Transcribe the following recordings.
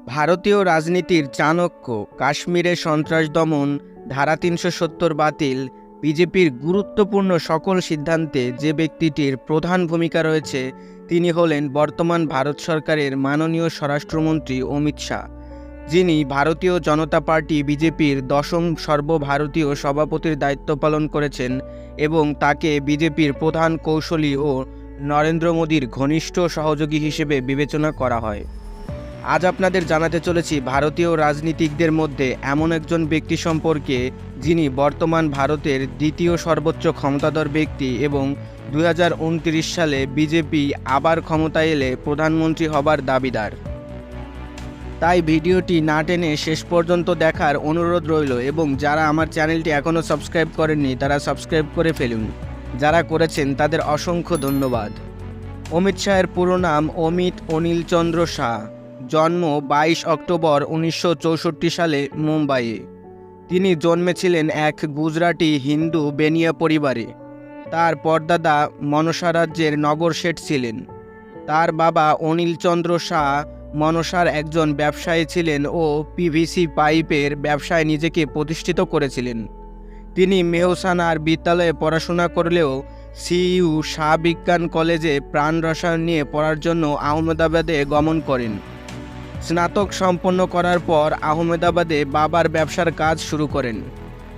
ভারতীয় রাজনীতির চাণক্য, কাশ্মীরে সন্ত্রাস দমন, ধারা ৩৭০ বাতিল, বিজেপির গুরুত্বপূর্ণ সকল সিদ্ধান্তে যে ব্যক্তিটির প্রধান ভূমিকা রয়েছে তিনি হলেন বর্তমান ভারত সরকারের মাননীয় স্বরাষ্ট্রমন্ত্রী অমিত শাহ, যিনি ভারতীয় জনতা পার্টি বিজেপির ১০ম সর্বভারতীয় সভাপতির দায়িত্ব পালন করেছেন এবং তাকে বিজেপির প্রধান কৌশলী ও নরেন্দ্র মোদীর ঘনিষ্ঠ সহযোগী হিসেবে বিবেচনা করা হয়। আজ আপনাদের জানাতে চলেছি ভারতীয় রাজনীতিকদের মধ্যে এমন একজন ব্যক্তি সম্পর্কে যিনি বর্তমান ভারতের দ্বিতীয় সর্বোচ্চ ক্ষমতাধর ব্যক্তি এবং ২০২৯ সালে বিজেপি আবার ক্ষমতায় এলে প্রধানমন্ত্রী হবার দাবিদার। তাই ভিডিওটি না টেনে শেষ পর্যন্ত দেখার অনুরোধ রইল এবং যারা আমার চ্যানেলটি এখনও সাবস্ক্রাইব করেননি তারা সাবস্ক্রাইব করে ফেলুন। যারা করেছেন তাদের অসংখ্য ধন্যবাদ। অমিত শাহের পুরো নাম অমিত অনিল চন্দ্র শাহ। জন্ম ২২ অক্টোবর ১৯৬৪ সালে মুম্বাইয়ে। তিনি জন্মেছিলেন এক গুজরাটি হিন্দু বেনিয়া পরিবারে। তার পরদাদা মনসা রাজ্যের নগর শেঠ ছিলেন। তার বাবা অনিল চন্দ্র শাহ মনসার একজন ব্যবসায়ী ছিলেন ও পিভিসি পাইপের ব্যবসায় নিজেকে প্রতিষ্ঠিত করেছিলেন। তিনি মেহসানার বিদ্যালয়ে পড়াশোনা করলেও সিইউ শাহ বিজ্ঞান কলেজে প্রাণ রসায়ন নিয়ে পড়ার জন্য আহমেদাবাদে গমন করেন। স্নাতক সম্পন্ন করার পর আহমেদাবাদে বাবার ব্যবসার কাজ শুরু করেন।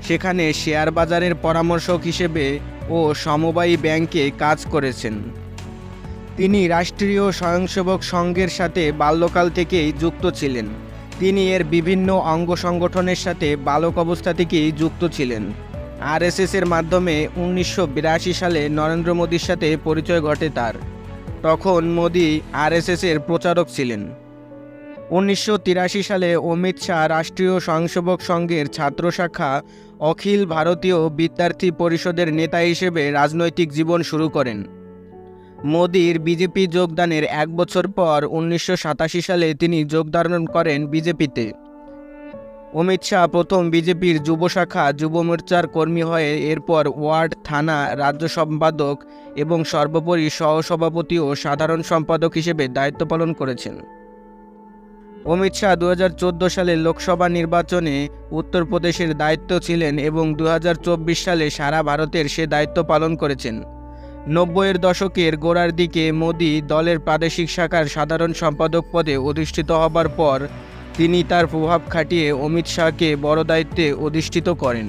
সেখানে শেয়ার বাজারের পরামর্শক হিসেবে ও সমবায়ী ব্যাংকে কাজ করেছেন। তিনি রাষ্ট্রীয় স্বয়ংসেবক সংঘের সাথে বাল্যকাল থেকেই যুক্ত ছিলেন। তিনি এর বিভিন্ন অঙ্গ সংগঠনের সাথে বালক অবস্থা থেকেই যুক্ত ছিলেন। আরএসএসের মাধ্যমে ১৯৮২ সালে নরেন্দ্র মোদীর সাথে পরিচয় ঘটে তার। তখন মোদী আরএসএসের প্রচারক ছিলেন। ১৯৮৩ সালে অমিত শাহ রাষ্ট্রীয় স্বয়ংসেবক সংঘের ছাত্র শাখা অখিল ভারতীয় বিদ্যার্থী পরিষদের নেতা হিসেবে রাজনৈতিক জীবন শুরু করেন। মোদীর বিজেপি যোগদানের এক বছর পর ১৯৮৭ সালে তিনি যোগদান করেন বিজেপিতে। অমিত শাহ প্রথম বিজেপির যুব শাখা যুব মোর্চার কর্মী হয়ে এরপর ওয়ার্ড, থানা, রাজ্য সম্পাদক এবং সর্বোপরি সহসভাপতি ও সাধারণ সম্পাদক হিসেবে দায়িত্ব পালন করেছেন। অমিত শাহ ২০১৪ সালে লোকসভা নির্বাচনে উত্তরপ্রদেশের দায়িত্ব ছিলেন এবং ২০২৪ সালে সারা ভারতের সে দায়িত্ব পালন করেছেন। ৯০-এর দশকের গোড়ার দিকে মোদী দলের প্রাদেশিক শাখার সাধারণ সম্পাদক পদে অধিষ্ঠিত হবার পর তিনি তার প্রভাব খাটিয়ে অমিত শাহকে বড় দায়িত্বে অধিষ্ঠিত করেন।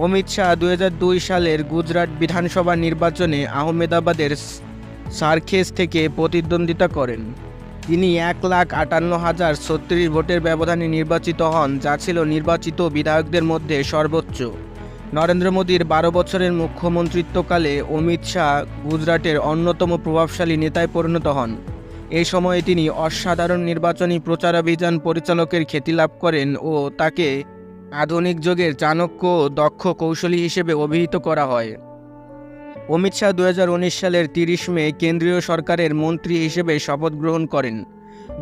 অমিত শাহ ২০০২ সালের গুজরাট বিধানসভা নির্বাচনে আহমেদাবাদের সারখেজ থেকে প্রতিদ্বন্দ্বিতা করেন। তিনি ১,৫৮,০৩৬ ভোটের ব্যবধানে নির্বাচিত হন, যা ছিল নির্বাচিত বিধায়কদের মধ্যে সর্বোচ্চ। নরেন্দ্র মোদীর ১২ বছরের মুখ্যমন্ত্রিত্বকালে অমিত শাহ গুজরাটের অন্যতম প্রভাবশালী নেতায় পরিণত হন। এই সময়ে তিনি অসাধারণ নির্বাচনী প্রচারাভিযান পরিচালকের খ্যাতি লাভ করেন ও তাকে আধুনিক যুগের চাণক্য ও দক্ষ কৌশলী হিসেবে অভিহিত করা হয়। অমিত শাহ ২০১৯ সালের ৩০ মে কেন্দ্রীয় সরকারের মন্ত্রী হিসেবে শপথ গ্রহণ করেন।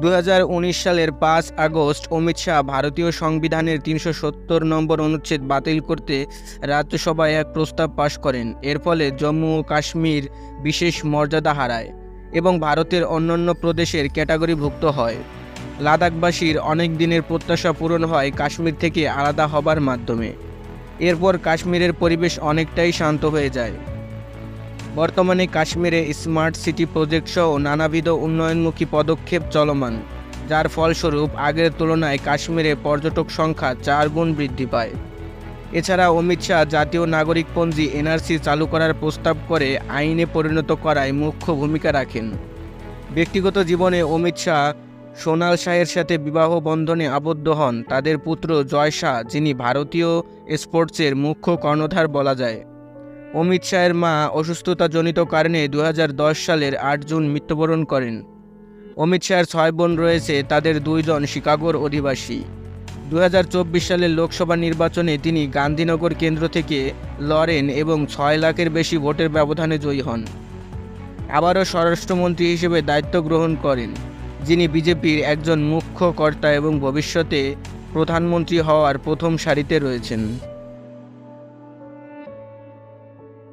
২০১৯ সালের ৫ আগস্ট অমিত শাহ ভারতীয় সংবিধানের ৩৭০ নম্বর অনুচ্ছেদ বাতিল করতে রাজ্যসভায় এক প্রস্তাব পাশ করেন। এর ফলে জম্মু ও কাশ্মীর বিশেষ মর্যাদা হারায় এবং ভারতের অন্যান্য প্রদেশের ক্যাটাগরিভুক্ত হয়। লাদাখবাসীর অনেক দিনের প্রত্যাশা পূরণ হয় কাশ্মীর থেকে আলাদা হবার মাধ্যমে। এরপর কাশ্মীরের পরিবেশ অনেকটাই শান্ত হয়ে যায়। বর্তমানে কাশ্মীরে স্মার্ট সিটি প্রজেক্ট সহ নানাবিধ উন্নয়নমুখী পদক্ষেপ চলমান, যার ফলস্বরূপ আগের তুলনায় কাশ্মীরে পর্যটক সংখ্যা ৪ গুণ বৃদ্ধি পায়। এছাড়া অমিত শাহ জাতীয় নাগরিকপঞ্জি এনআরসি চালু করার প্রস্তাব করে আইনে পরিণত করায় মুখ্য ভূমিকা রাখেন। ব্যক্তিগত জীবনে অমিত শাহ সোনাল শাহের সাথে বিবাহ বন্ধনে আবদ্ধ হন। তাদের পুত্র জয় শাহ, যিনি ভারতীয় স্পোর্টসের মুখ্য কর্ণধার বলা যায়। অমিত শাহের মা অসুস্থতাজনিত কারণে ২০১০ সালের ৮ জুন মৃত্যুবরণ করেন। অমিত শাহের ৬ বোন রয়েছে, তাদের ২ জন শিকাগোর অধিবাসী। ২০২৪ সালের লোকসভা নির্বাচনে তিনি গান্ধীনগর কেন্দ্র থেকে লড়েন এবং ৬ লাখের বেশি ভোটের ব্যবধানে জয়ী হন। আবারও স্বরাষ্ট্রমন্ত্রী হিসেবে দায়িত্ব গ্রহণ করেন, যিনি বিজেপির একজন মুখ্য কর্তা এবং ভবিষ্যতে প্রধানমন্ত্রী হওয়ার প্রথম সারিতে রয়েছেন।